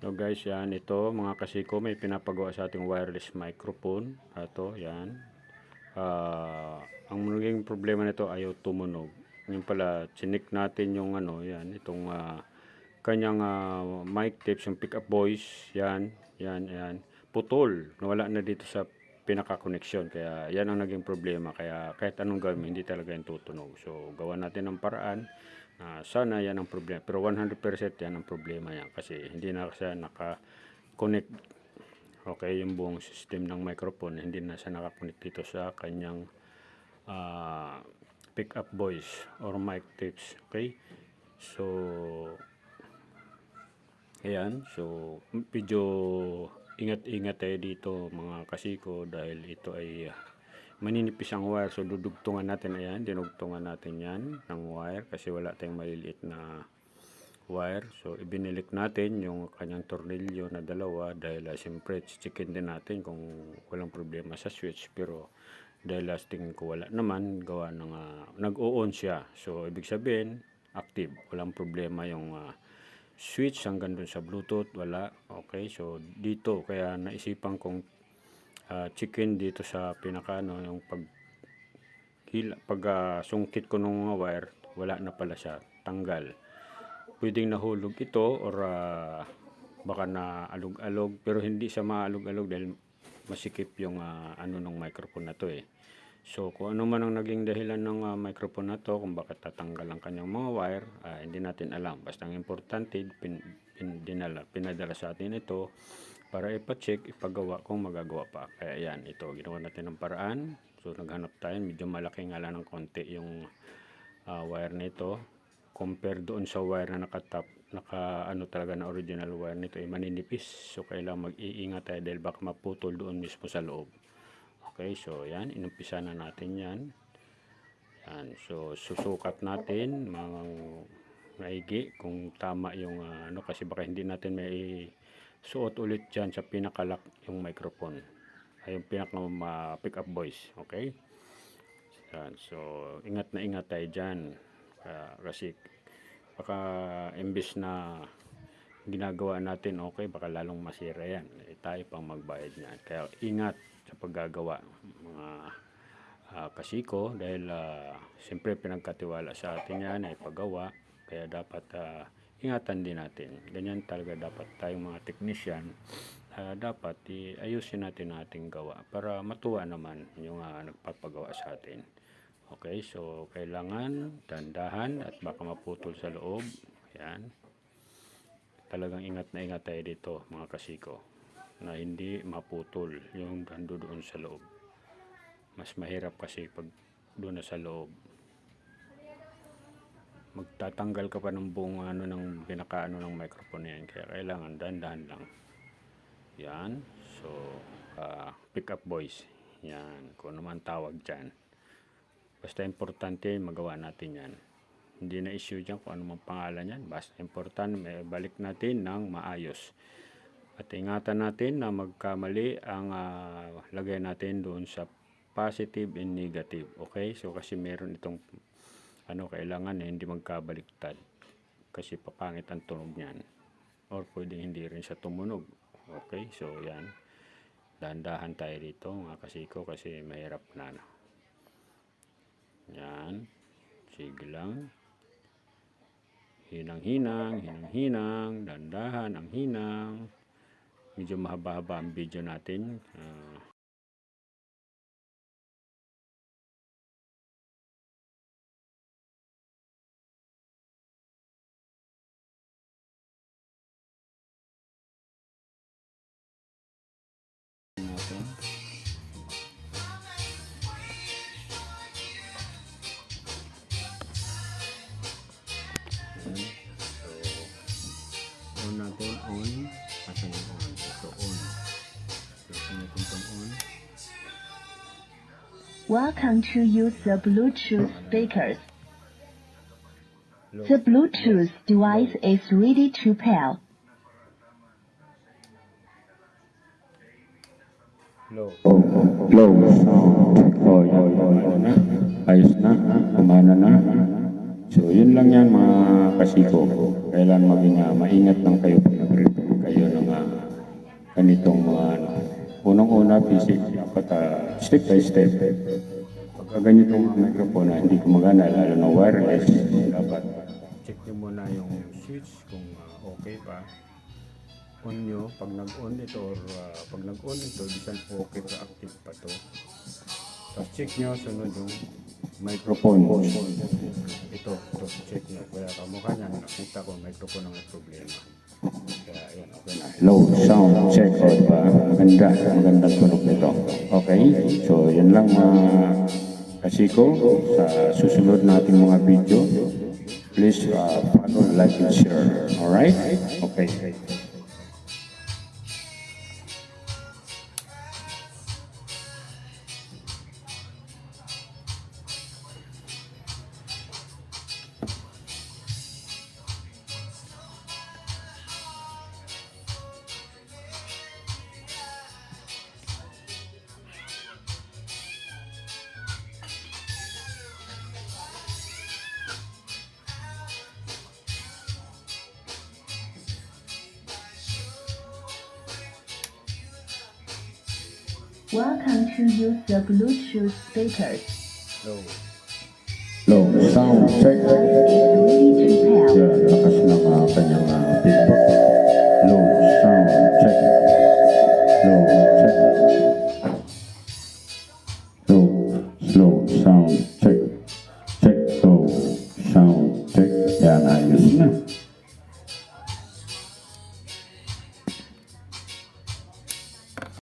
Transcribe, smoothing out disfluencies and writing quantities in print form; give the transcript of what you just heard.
So guys, yan ito mga kasiko, may pinapagawa sa ating wireless microphone. Ito, yan. Ang naging problema nito ayaw tumunog. Yung pala, chinik natin yung yan, itong kanyang mic tips, yung pick up voice, yan, putol. Nawala na dito sa pinaka-connection. Kaya yan ang naging problema. Kaya kahit anong gawin, hindi talaga yung tutunog. So, gawa natin ng paraan. Sana yan ang problema. Pero 100% yan ang problema yan. Kasi hindi na siya naka-connect. Okay, yung buong system ng microphone. Hindi na siya naka-connect dito sa kanyang pick up voice or mic tips. Okay. So, ayan. So, medyo ingat-ingat tayo dito mga kasiko dahil ito ay maninipis ang wire. So, dudugtungan natin. Ayan, dinugtungan natin yan ng wire kasi wala tayong maliliit na wire. So, ibinilik natin yung kanyang tornilyo na dalawa dahil siyempre, checkin din natin kung walang problema sa switch. Pero, dahil last tingin ko wala naman, gawa ng nag-o-on siya. So, ibig sabihin, active. Walang problema yung switch hanggang dun sa Bluetooth. Wala. Okay, so dito, kaya naisipan kong chicken dito sa pinaka yung pag sungkit ko ng wire, wala na pala siya, tanggal. Pwedeng nahulog ito or baka na alog-alog, pero hindi siya maalog-alog dahil masikip yung ng microphone na to eh. So kung ano man ang naging dahilan ng microphone na to, kung bakit tatanggal ang kanyang mga wire, hindi natin alam. Basta ang importante, pinadala sa atin ito para ipa-check, ipagawa kung magagawa pa. Kaya yan, ito, ginawa natin ng paraan. So naghanap tayo, medyo malaki nga lang ng konti yung wire nito. Compare doon sa wire na talaga na original wire nito ay maninipis. So kailangan mag-iingat tayo dahil baka maputol doon mismo sa loob. Okay, so yan, inumpisa na natin yan. Yan, so susukat natin mga maigi kung tama yung kasi baka hindi natin may suot ulit dyan sa pinakalock yung microphone ay yung pinaka pick up voice. Okay, yan, so ingat na ingat tayo dyan kasi baka imbis na ginagawa natin okay, baka lalong masira yan tayo pang magbayad niyan. Kaya ingat sa paggagawa mga kasiko dahil siyempre pinagkatiwala sa atin yan ay paggawa. Kaya dapat ingatan din natin. Ganyan talaga dapat tayong mga technician. Dapat ayusin natin ating gawa para matuwa naman yung nagpapagawa sa atin. Okay, so kailangan dandahan at baka maputol sa loob. Yan. Talagang ingat na ingat tayo dito mga kasiko na hindi maputol yung doon sa loob. Mas mahirap kasi pag doon na sa loob. Magtatanggal ka pa ng buong ng pinakaano ng microphone yan. Kaya kailangan dahan-dahan lang. Yan. So, pick up voice. Yan. Kung naman tawag dyan. Basta importante magawa natin yan. Hindi na issue dyan kung ano mang pangalan yan. Basta importante may balik natin ng maayos. At ingatan natin na magkamali ang lagay natin doon sa positive and negative. Okay? So kasi meron itong kailangan hindi magkabaliktad. Kasi papangit ang tunog niyan. Or pwedeng hindi rin siya tumunog. Okay? So yan. Dahan-dahan tayo dito mga kasiko kasi mahirap na. Yan. Sige lang. Hinang-hinang, hinang-hinang, dahan-dahan ang hinang. Medyo mahaba-haba ang video natin. On natin, on. Asan yung on? So, on. So, natin itong on. Welcome to use the Bluetooth speakers. The Bluetooth device is ready to pair. Low. Low. Na. Ayos na. Kumana na. So, yun lang yan mga kasiko. Kailan maging maingat lang kayo pag nag-review kayo ng ganitong mga ano. Unang-una, basic, dapat step by step. Pagka ganitong microphone na hindi gumagana, lalo na wireless, dapat check nyo muna yung switch kung okay pa. On nyo, pag nag-on ito or pag nag-on ito, bisan okay pa, active pa to. Tapos check nyo, sunod yung microphone. Ito, check nyo. Kaya kamukha niyan, nakita ko microphone ang may problema. Kaya yun, okay na. Low sound check, o diba? Maganda tunog nito. Okay, so yan lang mga kasiko. Sa susunod nating mga video, please follow, like, and share. Alright? Okay. Welcome to use the Bluetooth speakers. So, Low sound check. Ready to pair. Yan, lakas ng kanyang feedback. Low sound check. Low check. Low sound